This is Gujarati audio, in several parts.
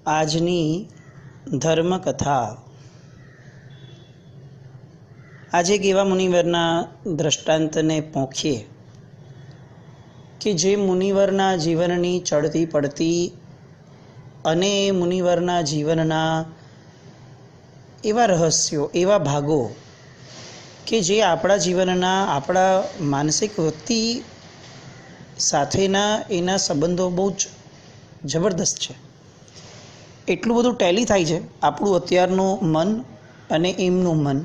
આજની ધર્મકથા. આજે એક એવા મુનિવરના દ્રષ્ટાંતને પોંખીએ કે જે મુનિવરના જીવનની ચડતી પડતી અને મુનિવરના જીવનના એવા રહસ્યો, એવા ભાગો કે જે આપણા જીવનના, આપણા માનસિક વૃત્તિ સાથેના એના સંબંધો બહુ જ જબરદસ્ત છે. એટલું બધું ટેલી થાય છે આપણું અત્યારનું મન અને એમનું મન,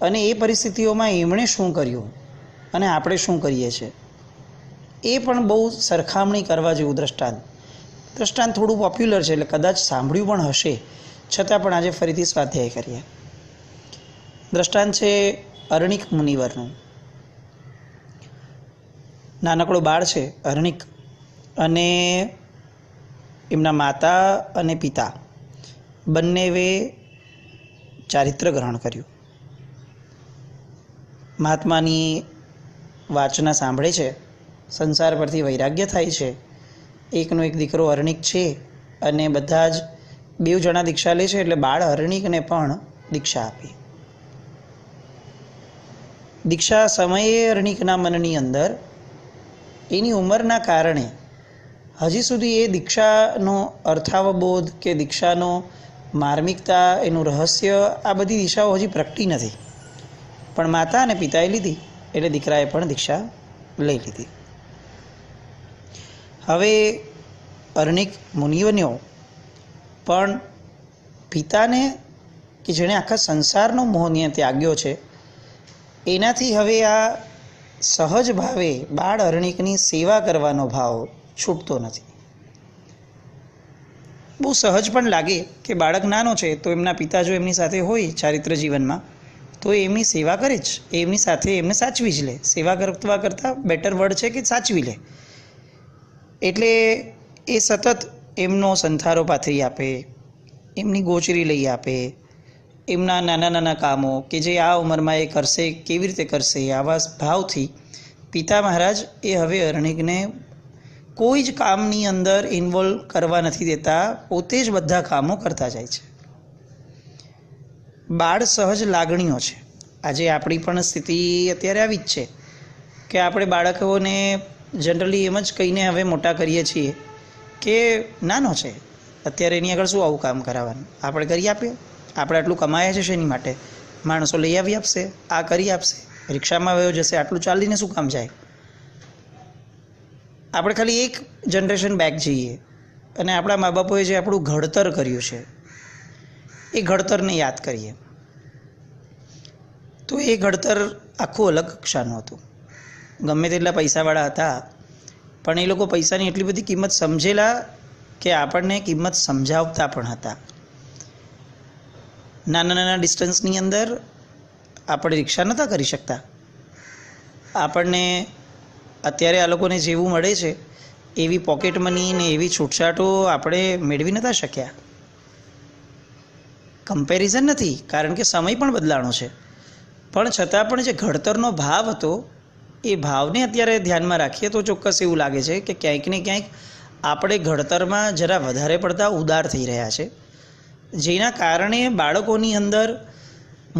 અને એ પરિસ્થિતિઓમાં એમણે શું કર્યું અને આપણે શું કરીએ છીએ એ પણ બહુ સરખામણી કરવા જેવું દ્રષ્ટાંત થોડું પોપ્યુલર છે, એટલે કદાચ સાંભળ્યું પણ હશે, છતાં પણ આજે ફરીથી સ્વાધ્યાય કરીએ. દ્રષ્ટાંત છે અરણિક મુનિવરનું. નાનકડો બાળ છે અરણિક, અને એમના માતા અને પિતા બંનેએ ચારિત્ર ગ્રહણ કર્યું. મહાત્માની વાચના સાંભળે છે, સંસાર પરથી વૈરાગ્ય થાય છે. એકનો એક દીકરો અરણિક છે અને બધા જ 2 જણા દીક્ષા લે છે, એટલે બાળ અરણિકને પણ દીક્ષા આપી. દીક્ષા સમયે અરણિકના મનની અંદર એની ઉંમરના કારણે હજી સુધી એ દીક્ષાનો અર્થાવબોધ કે દીક્ષાનો માર્મિકતા, એનું રહસ્ય, આ બધી દિશાઓ હજી પ્રગટી નથી. પણ માતા અને પિતાએ લીધી એટલે દીકરાએ પણ દીક્ષા લઈ લીધી. હવે અરણિક મુનિ બન્યો, પણ પિતાને કે જેણે આખા સંસારનો મોહને ત્યાગ્યો છે, એનાથી હવે આ સહજ ભાવે બાળ અરણિકની સેવા કરવાનો ભાવ છૂટતો નથી. બહુ સહજ પણ લાગે કે બાળક નાનો છે તો એમના પિતા જો એમની સાથે હોય ચારિત્ર જીવનમાં તો એ એમની સેવા કરે જ, એમની સાથે એમને સાચવી જ લે. સેવા કરવા કરતાં બેટર વર્ડ છે કે સાચવી લે. એટલે એ સતત એમનો સંથારો પાથરી આપે, એમની ગોચરી લઈ આપે, એમના નાના નાના કામો કે જે આ ઉંમરમાં એ કરશે, કેવી રીતે કરશે, આવા ભાવથી પિતા મહારાજ એ હવે અરણિકને કોઈ જ કામની અંદર ઇન્વોલ્વ કરવા નથી દેતા, પોતે જ બધા કામો કરતા જાય છે. બાળ સહજ લાગણીઓ છે. આજે આપણી પણ સ્થિતિ અત્યારે આવી જ છે કે આપણે બાળકોને જનરલી એમ જ કહીને હવે મોટા કરીએ છીએ કે નાનો છે, અત્યારે એની આગળ શું આવું કામ કરાવવાનું, આપણે કરી આપીએ, આપણે આટલું કમાયા છે શેની માટે, માણસો લઈ આવી આપશે, આ કરી આપશે, રિક્ષામાં વયો જશે, આટલું ચાલીને શું કામ જાય. આપણે ખાલી એક જનરેશન બેક જઈએ અને આપણા મા બાપોએ જે આપણું ઘડતર કર્યું છે એ ઘડતરને યાદ કરીએ તો એ ઘડતર આખું અલગ કક્ષાનું હતું. ગમે તેટલા પૈસાવાળા હતા, પણ એ લોકો પૈસાની એટલી બધી કિંમત સમજેલા કે આપણને કિંમત સમજાવતા પણ હતા. નાના નાના ડિસ્ટન્સની અંદર આપણે રિક્ષા નહોતા કરી શકતા. આપણને અત્યારે આ લોકોને જેવું મળે છે એવી પોકેટ મની ને એવી છૂટછાટો આપણે મેળવી નહોતા શક્યા. કમ્પેરિઝન નથી, કારણ કે સમય પણ બદલાણો છે, પણ છતાં પણ જે ઘડતરનો ભાવ હતો એ ભાવને અત્યારે ધ્યાનમાં રાખીએ તો ચોક્કસ એવું લાગે છે કે ક્યાંક ને ક્યાંક આપણે ઘડતરમાં જરા વધારે પડતા ઉદાર થઈ રહ્યા છે, જેના કારણે બાળકોની અંદર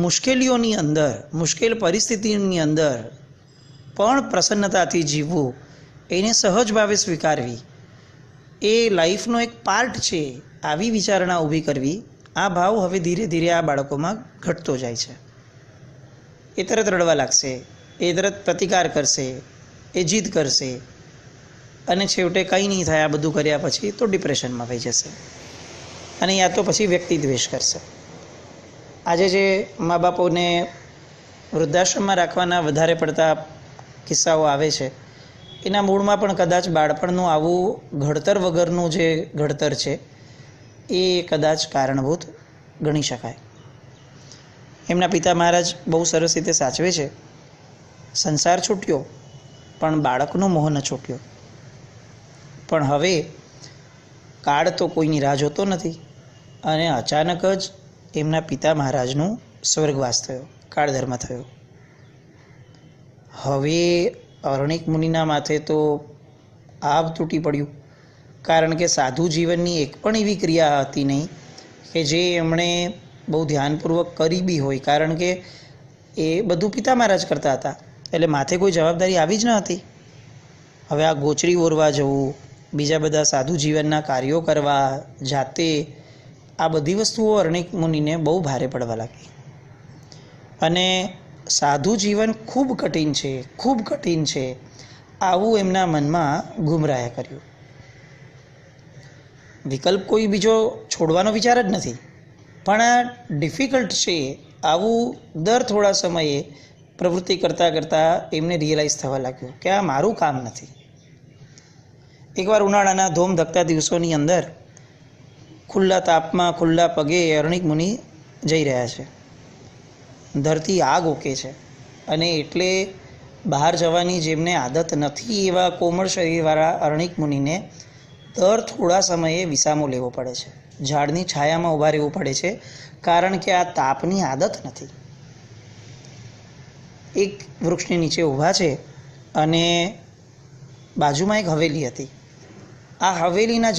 મુશ્કેલીઓની અંદર, મુશ્કેલ પરિસ્થિતિની અંદર પણ પ્રસન્નતાથી જીવવું, એને સહજ ભાવે સ્વીકારવી, એ લાઈફનો એક પાર્ટ છે, આવી વિચારણા ઊભી કરવી, આ ભાવ હવે ધીરે ધીરે આ બાળકોમાં ઘટતો જાય છે. એ તરત રડવા લાગશે, એ તરત પ્રતિકાર કરશે, એ જીદ કરશે, અને છેવટે કંઈ નહીં થાય આ બધું કર્યા પછી તો ડિપ્રેશનમાં થઈ જશે, અને યા તો પછી વ્યક્તિ દ્વેષ કરશે. આજે જે મા બાપોને વૃદ્ધાશ્રમમાં રાખવાના વધારે પડતા કિસ્સાઓ આવે છે, એના મૂળમાં પણ કદાચ બાળપણનું આવું ઘડતર વગરનું જે ઘડતર છે એ કદાચ કારણભૂત ગણી શકાય. એમના પિતા મહારાજ બહુ સરસ રીતે સાચવે છે, સંસાર છૂટ્યો પણ બાળકનો મોહ ન છૂટ્યો. પણ હવે કાળ તો કોઈની રાહ જોતો નથી, અને અચાનક જ એમના પિતા મહારાજનું સ્વર્ગવાસ થયો, કાળધર્મ થયો. હવે અરણિક મુનિના માથે તો આભ તૂટી પડ્યું, કારણ કે સાધુ જીવનની એક પણ એવી ક્રિયા હતી નહીં કે જે એમણે બહુ ધ્યાનપૂર્વક કરી બી હોય, કારણ કે એ બધું પિતા મહારાજ કરતા હતા, એટલે માથે કોઈ જવાબદારી આવી જ ન હતી. હવે આ ગોચરી ઓરવા જવું, બીજા બધા સાધુ જીવનના કાર્યો કરવા જાતે, આ બધી વસ્તુઓ અરણિક મુનિને બહુ ભારે પડવા લાગી. અને સાધુ જીવન ખૂબ કઠિન છે, ખૂબ કઠિન છે, આવું એમના મનમાં ગુમરાયા કર્યું. વિકલ્પ કોઈ બીજો છોડવાનો વિચાર જ નથી, પણ આ ડિફિકલ્ટ છે, આવું દર થોડા સમયે પ્રવૃત્તિ કરતાં કરતાં એમને રિયલાઇઝ થવા લાગ્યું કે આ મારું કામ નથી. એકવાર ઉનાળાના ધોમધકતા દિવસોની અંદર ખુલ્લા તાપમાં ખુલ્લા પગે અરણિક મુનિ જઈ રહ્યા છે. ધરતી આગ ઓકે છે, અને એટલે બહાર જવાની જેમને આદત નથી એવા કોમળ શરીરવાળા અરણિક મુનિને દર થોડા સમયે વિસામો લેવો પડે છે, ઝાડની છાયામાં ઊભા રહેવું પડે છે, કારણ કે આ તાપની આદત નથી. એક વૃક્ષની નીચે ઊભા છે અને બાજુમાં એક હવેલી હતી. આ હવેલીના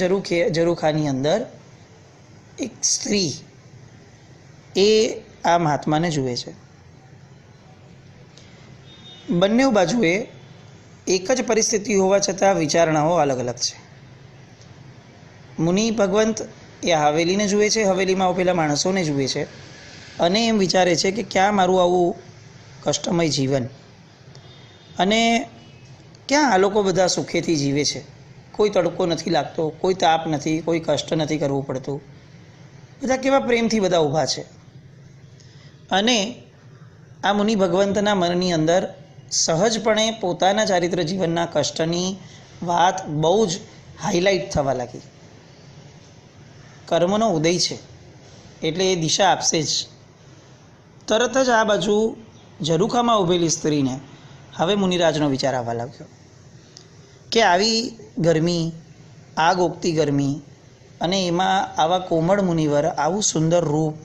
ઝરૂખાની અંદર એક સ્ત્રી એ આ મહાત્માને જુએ છે. બંને બાજુએ એક જ પરિસ્થિતિ હોવા છતાં વિચારણાઓ અલગ અલગ છે. મુનિ ભગવંત એ હવેલીને જુએ છે, હવેલીમાં પેલા માણસોને જુએ છે, અને એમ વિચારે છે કે ક્યાં મારું આવું કષ્ટમય જીવન, અને ક્યાં આ લોકો બધા સુખેથી જીવે છે, કોઈ તડકો નથી લાગતો, કોઈ તાપ નથી, કોઈ કષ્ટ નથી કરવું પડતું, બધા કેવા પ્રેમથી બધા ઊભા છે. અને આ મુનિ ભગવંતના મનની અંદર સહજપણે પોતાના ચારિત્ર જીવનના કષ્ટની વાત બહુ જ હાઇલાઇટ થવા લાગી. કર્મનો ઉદય છે એટલે એ દિશા આપશે જ. તરત જ આ બાજુ ઝરૂખામાં ઊભેલી સ્ત્રીને હવે મુનિરાજનો વિચાર આવવા લાગ્યો કે આવી ગરમી, આગ ઓગતી ગરમી, અને એમાં આવા કોમળ મુનિવર, આવું સુંદર રૂપ,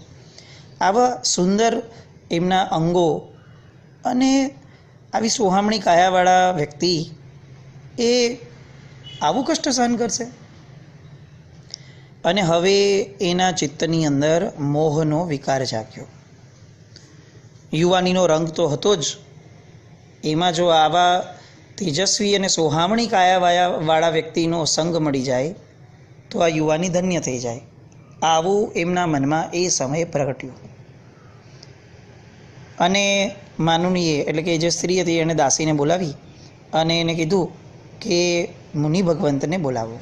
આવા સુંદર એમના અંગો, અને આવી સોહામણી કાયાવાળા વ્યક્તિ એ આવું કષ્ટ સહન કરશે? અને હવે એના ચિત્તની અંદર મોહનો વિકાર જાગ્યો. યુવાનીનો રંગ તો હતો જ, એમાં જો આવા તેજસ્વી અને સોહામણી કાયાવાળા વ્યક્તિનો સંગ મળી જાય તો આ યુવાની ધન્ય થઈ જાય. આવું એમના મનમાં એ સમયે પ્રગટ્યું. અને માનુનીએ એટલે કે જે સ્ત્રી હતી એણે દાસીને બોલાવી અને એને કીધું કે મુનિ ભગવંતને બોલાવો.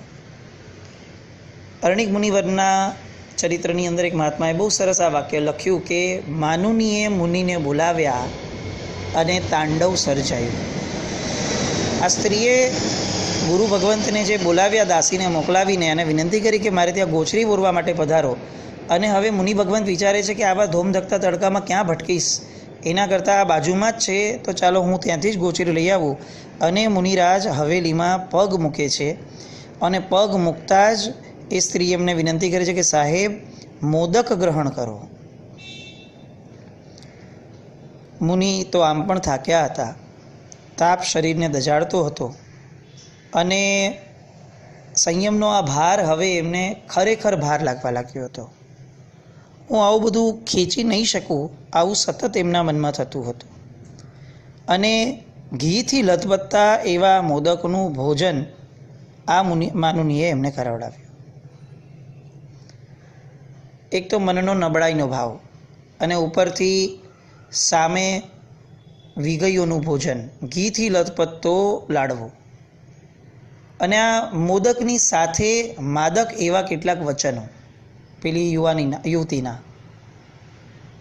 અરણિક મુનિવરના ચરિત્રની અંદર એક મહાત્માએ બહુ સરસ આ વાક્ય લખ્યું કે માનુનીએ મુનિને બોલાવ્યા અને તાંડવ સર્જાયું. આ સ્ત્રીએ ગુરુ ભગવંતને જે બોલાવ્યા, દાસીને મોકલાવીને અને વિનંતી કરી કે મારે ત્યાં ગોચરી ઓરવા માટે પધારો. અને હવે મુનિ ભગવંત વિચારે છે કે આવા ધોમધકતા તડકામાં ક્યાં ભટકીશ, એના કરતાં આ બાજુમાં જ છે, તો ચાલો હું ત્યાંથી જ ગોચરી લઈ આવું. અને મુનિરાજ હવેલીમાં પગ મૂકે છે, અને પગ મૂકતા જ એ સ્ત્રી એમને વિનંતી કરે છે કે સાહેબ મોદક ગ્રહણ કરો. મુનિ તો આમ પણ થાક્યા હતા, તાપ શરીરને દજાડતો હતો, અને સંયમનો આ ભાર હવે એમને ખરેખર ભાર લાગવા લાગ્યો હતો. હું આવું બધું ખેંચી નહીં શકું, આવું સતત એમના મનમાં થતું હતું. અને ઘીથી લથબથતા એવા મોદકનું ભોજન આ માનુનીએ એમને કરાવડાવ્યું. એક તો મનનો નબળાઈનો ભાવ, અને ઉપરથી સામે વિગયોનું ભોજન, ઘીથી લથપથતો લાડવો, અને આ મોદકની સાથે માદક એવા કેટલાક વચનો પેલી યુવતીના.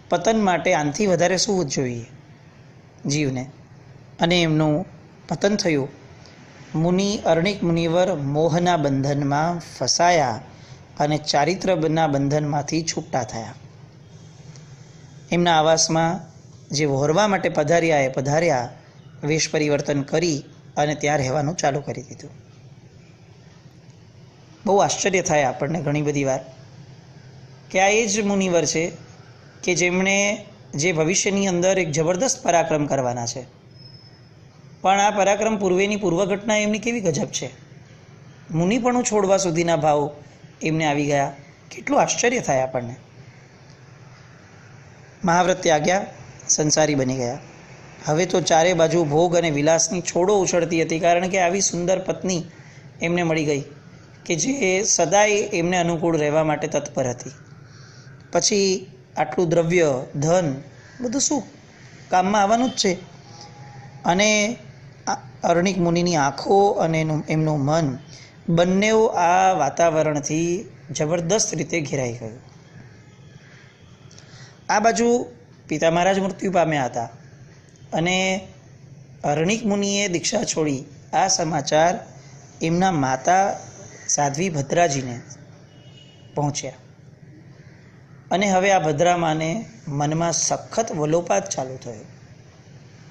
પતન માટે આનાથી વધારે શું જોઈએ જીવને? અને એમનું પતન થયું. મુનિ અરણિક મુનિવર મોહના બંધનમાં ફસાયા અને ચારિત્રના બંધનમાંથી છૂટા થયા. એમના આવાસમાં જે વહોરવા માટે પધાર્યા વેશ પરિવર્તન કરી અને ત્યાં રહેવાનું ચાલુ કરી દીધું. બહુ આશ્ચર્ય થાય આપણને ઘણી બધી વાર કે આ એ જ મુનિવર છે કે જેમણે જે ભવિષ્યની અંદર એક જબરદસ્ત પરાક્રમ કરવાના છે, પણ આ પરાક્રમ પૂર્વેની પૂર્વઘટના એમની કેવી ગજબ છે. મુનિપણું છોડવા સુધીના ભાવ એમને આવી ગયા. કેટલું આશ્ચર્ય થાય આપણને. મહાવ્રત ત્યાગ્યા, સંસારી બની ગયા. હવે તો ચારે બાજુ ભોગ અને વિલાસની છોડો ઉછળતી હતી, કારણ કે આવી સુંદર પત્ની એમને મળી ગઈ કે જે સદાય એમને અનુકૂળ રહેવા માટે તત્પર હતી. પછી આટલું દ્રવ્ય, ધન બધું શું કામમાં આવવાનું જ છે. અને અરણિક મુનિની આંખો અને એમનું મન બંને આ વાતાવરણથી જબરદસ્ત રીતે ઘેરાઈ ગયું. આ બાજુ પિતા મહારાજ મૃત્યુ પામ્યા હતા અને અરણિક મુનિએ દીક્ષા છોડી. આ સમાચાર એમના માતા સાધ્વી ભદ્રાજીને પહોંચ્યા અને હવે આ ભદ્રામાને મનમાં સખત વલોપાત ચાલુ થયો.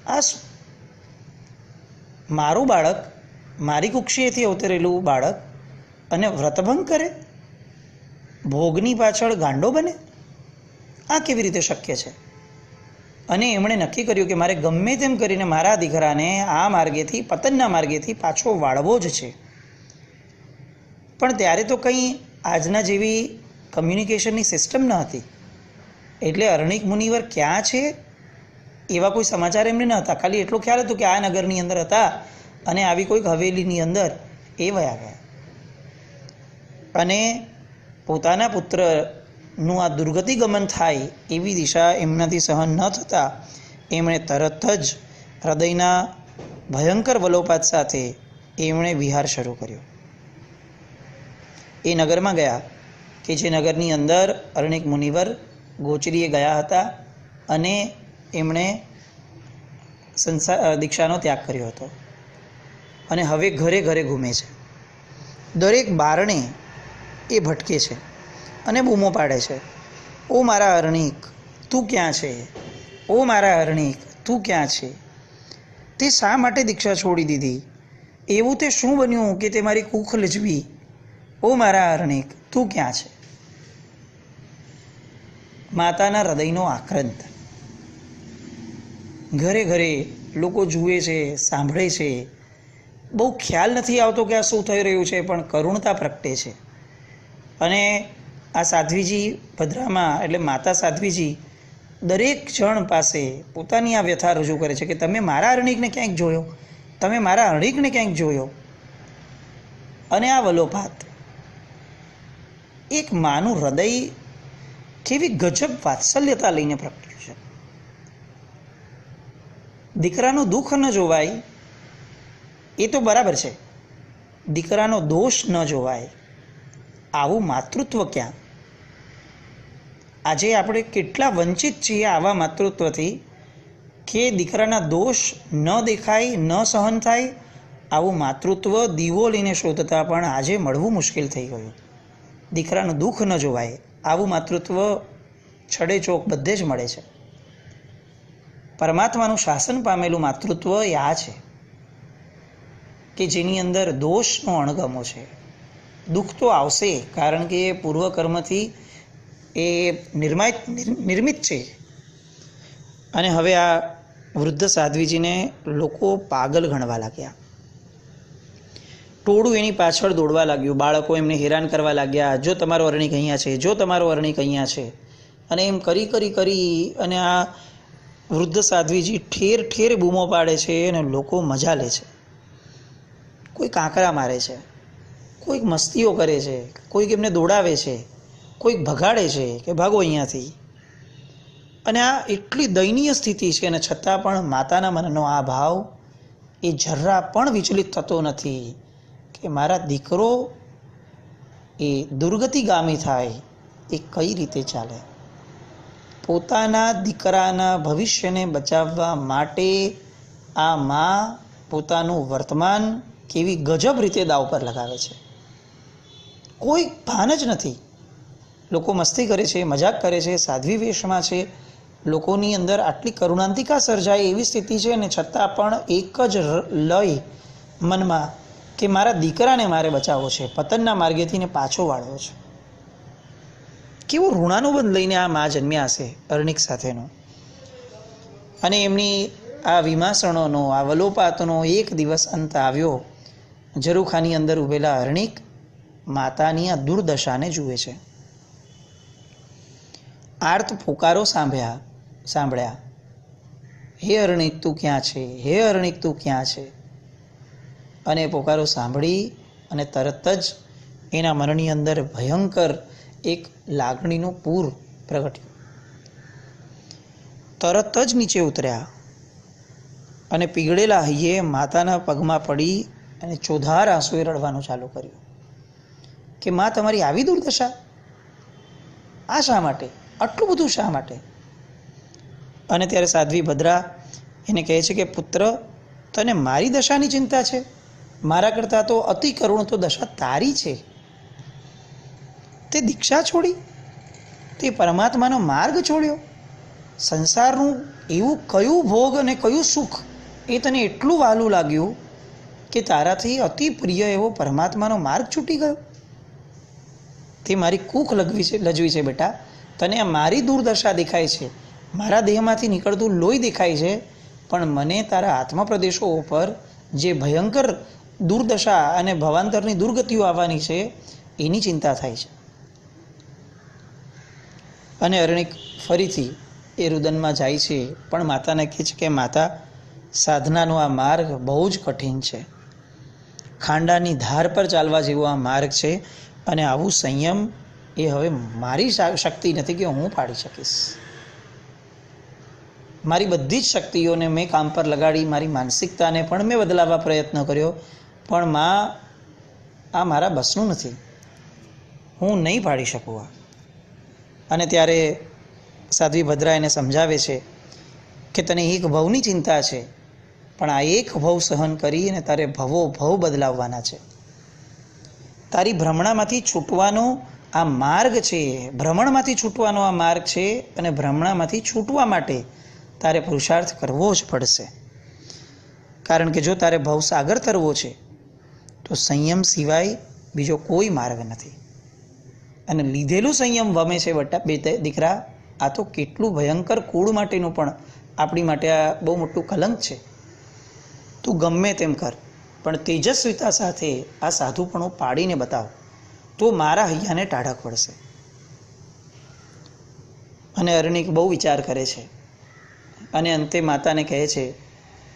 આ શું? મારું બાળક, મારી કુક્ષીએથી અવતરેલું બાળક અને વ્રતભંગ કરે, ભોગની પાછળ ગાંડો બને, આ કેવી રીતે શક્ય છે? અને એમણે નક્કી કર્યું કે મારે ગમે તેમ કરીને મારા દીકરાને આ માર્ગેથી, પતનના માર્ગેથી પાછો વાળવો જ છે. પણ ત્યારે તો કંઈ આજના જેવી કમ્યુનિકેશનની સિસ્ટમ ન હતી, એટલે અરણિક મુનિવર ક્યાં છે એવા કોઈ સમાચાર એમને ન હતા. ખાલી એટલો ખ્યાલ હતો કે આ નગરની અંદર હતા અને આવી કોઈક હવેલીની અંદર એ વયા ગયા. અને પોતાના પુત્રનું આ દુર્ગતિ ગમન થાય એવી દિશા એમનાથી સહન ન થતાં એમણે તરત જ હૃદયના ભયંકર વલોપાત સાથે એમણે વિહાર શરૂ કર્યો. એ નગરમાં ગયા કે જે નગરની અંદર અરણિક મુનિવર ગોચરીએ ગયા હતા અને એમણે દીક્ષાનો ત્યાગ કર્યો હતો. અને હવે ઘરે ઘરે ઘૂમે છે. દરેક બારણે એ ભટકે છે અને બૂમો પાડે છે, ઓ મારા અરણિક તું ક્યાં છે? ઓ મારા અરણિક તું ક્યાં છે? તે શા માટે દીક્ષા છોડી દીધી? એવું તે શું બન્યું કે તે મારી કુખ લજવી? ઓ મારા અરણિક તું ક્યાં છે? માતાના હૃદયનો આક્રંદ. ઘરે ઘરે લોકો જુએ છે, સાંભળે છે. બહુ ખ્યાલ નથી આવતો કે આ શું થઈ રહ્યું છે, પણ કરુણતા પ્રગટે છે. અને આ સાધ્વીજી ભદ્રામાં એટલે માતા સાધ્વીજી દરેક જણ પાસે પોતાની આ વ્યથા રજૂ કરે છે કે તમે મારા અરણિકને ક્યાંક જોયો, તમે મારા અરણિકને ક્યાંક જોયો. અને આ વલોપાત, એક માનું હૃદય કેવી ગજબ વાત્સલ્યતા લઈને પ્રગટ્યું છે. દીકરાનું દુઃખ ન જોવાય એ તો બરાબર છે, દીકરાનો દોષ ન જોવાય, આવું માતૃત્વ ક્યાં? આજે આપણે કેટલા વંચિત છીએ આવા માતૃત્વથી કે દીકરાના દોષ ન દેખાય, ન સહન થાય. આવું માતૃત્વ દીવો લઈને શોધતા પણ આજે મળવું મુશ્કેલ થઈ ગયું. દીકરાનું દુઃખ ન જોવાય આવું માતૃત્વ છડે ચોક બધે જ મળે છે. પરમાત્માનું શાસન પામેલું માતૃત્વ એ આ છે કે જેની અંદર દોષનો અણગમો છે. દુઃખ તો આવશે, કારણ કે એ પૂર્વકર્મથી એ નિર્મિત છે. અને હવે આ વૃદ્ધ સાધ્વીજીને લોકો પાગલ ગણવા લાગ્યા. ટોળું એની પાછળ દોડવા લાગ્યું. બાળકો એમને હેરાન કરવા લાગ્યા, જો તમારો અરણિક અહીંયા છે, જો તમારો અરણિક અહીંયા છે. અને એમ કરી અને આ વૃદ્ધ સાધ્વીજી ઠેર ઠેર બૂમો પાડે છે અને લોકો મજા લે છે. કોઈ કાંકરા મારે છે, કોઈક મસ્તીઓ કરે છે, કોઈક એમને દોડાવે છે, કોઈક ભગાડે છે કે ભાગો અહીંયાથી. અને આ એટલી દયનીય સ્થિતિ છે અને છતાં પણ માતાના મનનો આ ભાવ એ જરા પણ વિચલિત થતો નથી કે મારા દીકરો એ દુર્ગતિગામી થાય એ કઈ રીતે ચાલે. પોતાના દીકરાના ભવિષ્યને બચાવવા માટે આ મા પોતાનું વર્તમાન કેવી ગજબ રીતે દાવ પર લગાવે છે. કોઈ ભાન જ નથી. લોકો મસ્તી કરે છે, મજાક કરે છે, સાધ્વી વેશમાં છે. લોકોની અંદર આટલી કરુણાંતિકા સર્જાય એવી સ્થિતિ છે ને છતાં પણ એક જ લય મનમાં કે મારા દીકરાને મારે બચાવવો છે, પતનના માર્ગેથી ને પાછો વાળવો છે. કેવું ઋણાનુબંધ લઈને આ મા જન્મ્યા હશે અરણિક સાથેનો. અને એમની આ વિમાસણોનો, આ વલોપાતનો એક દિવસ અંત આવ્યો ઝરૂખાની અંદર ઊભેલા અરણિક માતાની આ દુર્દશાને જુએ છે. આર્ત પોકારો સાંભળ્યા, હે અરણિક તું ક્યાં છે, હે અરણિક તું ક્યાં છે. અને પોકારો સાંભળી અને તરત જ એના મનની અંદર ભયંકર એક લાગણીનું પૂર પ્રગટ્યું. તરત જ નીચે ઉતર્યા અને પીગળેલા હૈયે માતાના પગમાં પડી અને ચોધાર આંસુએ રડવાનું ચાલુ કર્યું કે માં તમારી આવી દુર્દશા, આ શા માટે, આટલું બધું શા માટે? અને ત્યારે સાધ્વી ભદ્રા એને કહે છે કે પુત્ર, તને મારી દશાની ચિંતા છે? મારા કરતાં તો અતિ કરુણ તો દશા તારી છે. તે દીક્ષા છોડી, તે પરમાત્માનો માર્ગ છોડ્યો, સંસારનું એવું કયું ભોગ અને કયું સુખ એ તને એટલું વહાલું લાગ્યું કે તારાથી અતિ પ્રિય એવો પરમાત્માનો માર્ગ છૂટી ગયો? તે મારી કૂખ લજવી છે બેટા. તને આ મારી દુર્દશા દેખાય છે, મારા દેહમાંથી નીકળતું લોહી દેખાય છે, પણ મને તારા આત્મા પ્રદેશો ઉપર જે ભયંકર દુર્દશા અને ભવાંતરની દુર્ગતિઓ આવવાની છે એની ચિંતા થાય છે. અને અરણિક ફરીથી એ રુદનમાં જાય છે, પણ માતાને કહે છે કે માતા, સાધનાનો આ માર્ગ બહુ જ કઠિન છે, ખાંડાની ધાર પર ચાલવા જેવો આ માર્ગ છે, અને આવું સંયમ એ હવે મારી શક્તિ નથી કે હું પાડી શકીશ. મારી બધી જ શક્તિઓને મેં કામ પર લગાડી, મારી માનસિકતાને પણ મેં બદલાવવા પ્રયત્ન કર્યો, પણ માં આ મારા બસનું નથી, હું નહીં પાડી શકું આ. અને ત્યારે સાધ્વી ભદ્રા એને સમજાવે છે કે તને એક ભવની ચિંતા છે, પણ આ એક ભવ સહન કરી અને તારે ભવો ભવ બદલાવવાના છે. તારી ભ્રમણામાંથી છૂટવાનો આ માર્ગ છે, ભ્રમણમાંથી છૂટવાનો આ માર્ગ છે, અને ભ્રમણામાંથી છૂટવા માટે તારે પુરુષાર્થ કરવો જ પડશે. કારણ કે જો તારે ભવસાગર તરવો છે તો સંયમ સિવાય બીજો કોઈ માર્ગ નથી. અને લીધેલું સંયમ વમે છે બટા બે દીકરા, આ તો કેટલું ભયંકર કુળ માટેનું પણ આપણી માટે આ બહુ મોટું કલંક છે. તું ગમે તેમ કર, પણ તેજસ્વીતા સાથે આ સાધુપણું પાડીને બતાવ, તો મારા હૈયાને ટાઢક પડશે. અને અરણિક બહુ વિચાર કરે છે અને અંતે માતાને કહે છે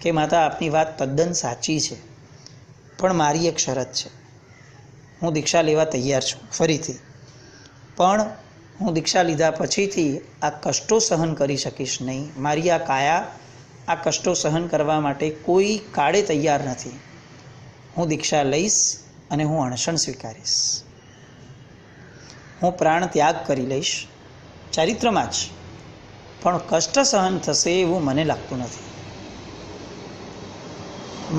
કે માતા, આપની વાત તદ્દન સાચી છે, પણ મારી એક શરત છે. હું દીક્ષા લેવા તૈયાર છું ફરીથી, પણ હું દીક્ષા લીધા પછીથી આ કષ્ટો સહન કરી શકીશ નહીં. મારી આ કાયા આ કષ્ટો સહન કરવા માટે કોઈ કાળે તૈયાર નથી. હું દીક્ષા લઈશ અને હું અણશન સ્વીકારીશ, હું પ્રાણ ત્યાગ કરી લઈશ ચારિત્રમાં જ, પણ કષ્ટ સહન થશે એવું મને લાગતું નથી.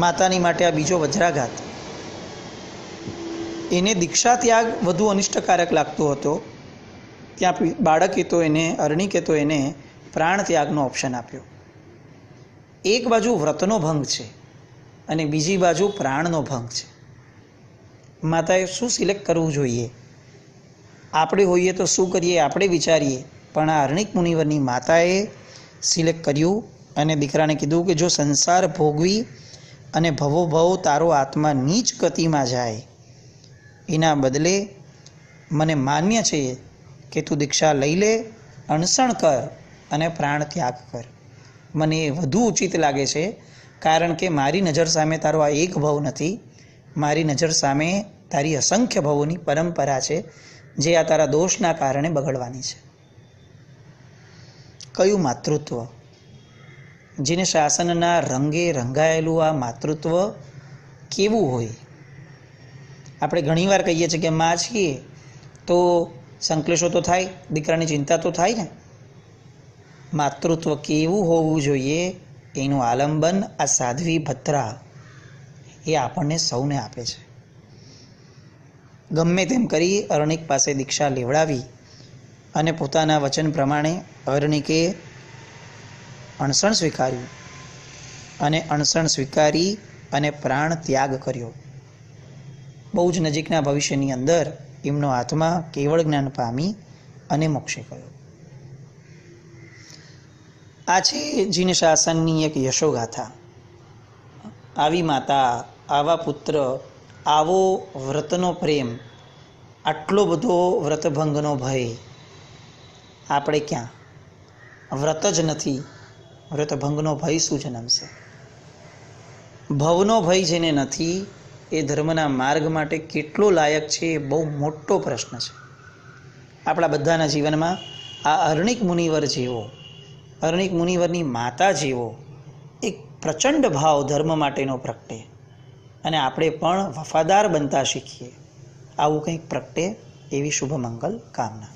માતાની માટે આ બીજો વજ્રાઘાત. એને દીક્ષા ત્યાગ વધુ અનિષ્ટકારક લાગતો હતો, ત્યાં બાળકે તો એને, અરણિકે તો એને પ્રાણ ત્યાગનો ઓપ્શન આપ્યો. એક બાજુ વ્રતનો ભંગ છે અને બીજી બાજુ પ્રાણનો ભંગ છે. માતાએ શું સિલેક્ટ કરવું જોઈએ? આપણે હોઈએ તો શું કરીએ આપણે વિચારીએ, પણ આ અરણિક મુનિવરની માતાએ સિલેક્ટ કર્યું અને દીકરાને કીધું કે જો સંસાર ભોગવી અને ભવો ભવ તારો આત્મા નીચ ગતિમાં જાય, એના બદલે મને માન્ય છે કે તું દીક્ષા લઈ લે, અણસણ કર અને પ્રાણ ત્યાગ કર. મને એ વધુ ઉચિત લાગે છે, કારણ કે મારી નજર સામે તારો આ એક ભવ નથી, મારી નજર સામે તારી અસંખ્ય ભવોની પરંપરા છે, જે આ તારા દોષના કારણે બગડવાની છે. કયું માતૃત્વ! જેને શાસનના રંગે રંગાયેલું આ માતૃત્વ કેવું હોય! આપણે ઘણીવાર કહીએ છીએ કે માં છીએ તો સંકલેશો તો થાય, દીકરાની ચિંતા તો થાય ને. માતૃત્વ કેવું હોવું જોઈએ એનું આલંબન આ સાધ્વી ભદ્રા એ આપણને સૌને આપે છે. ગમે તેમ કરી અરણિક પાસે દીક્ષા લેવડાવી અને પોતાના વચન પ્રમાણે અરણિકે અણસણ સ્વીકાર્યું અને અણસણ સ્વીકારી અને પ્રાણ ત્યાગ કર્યો. બહુ જ નજીકના ભવિષ્યની અંદર એમનો આત્મા કેવળ જ્ઞાન પામી અને મોક્ષે ગયો. આ છે જીન શાસનની એક યશોગાથા. આવી માતા, આવા પુત્ર આવો વ્રતનો પ્રેમ, આટલો બધો વ્રતભંગનો ભય આપણે ક્યાં? વ્રત જ નથી, વ્રતભંગનો ભય શું જન્મશે? ભવનો ભય જેને નથી એ ધર્મના માર્ગ માટે કેટલો લાયક છે એ બહુ મોટો પ્રશ્ન છે. આપણા બધાના જીવનમાં આ અર્ણિક મુનિવર જેવો, અર્ણિક મુનિવરની માતા જેવો એક પ્રચંડ ભાવ ધર્મ માટેનો પ્રગટે અને આપણે પણ વફાદાર બનતા શીખીએ, આવું કંઈક પ્રગટે એવી શુભ મંગલ કામના.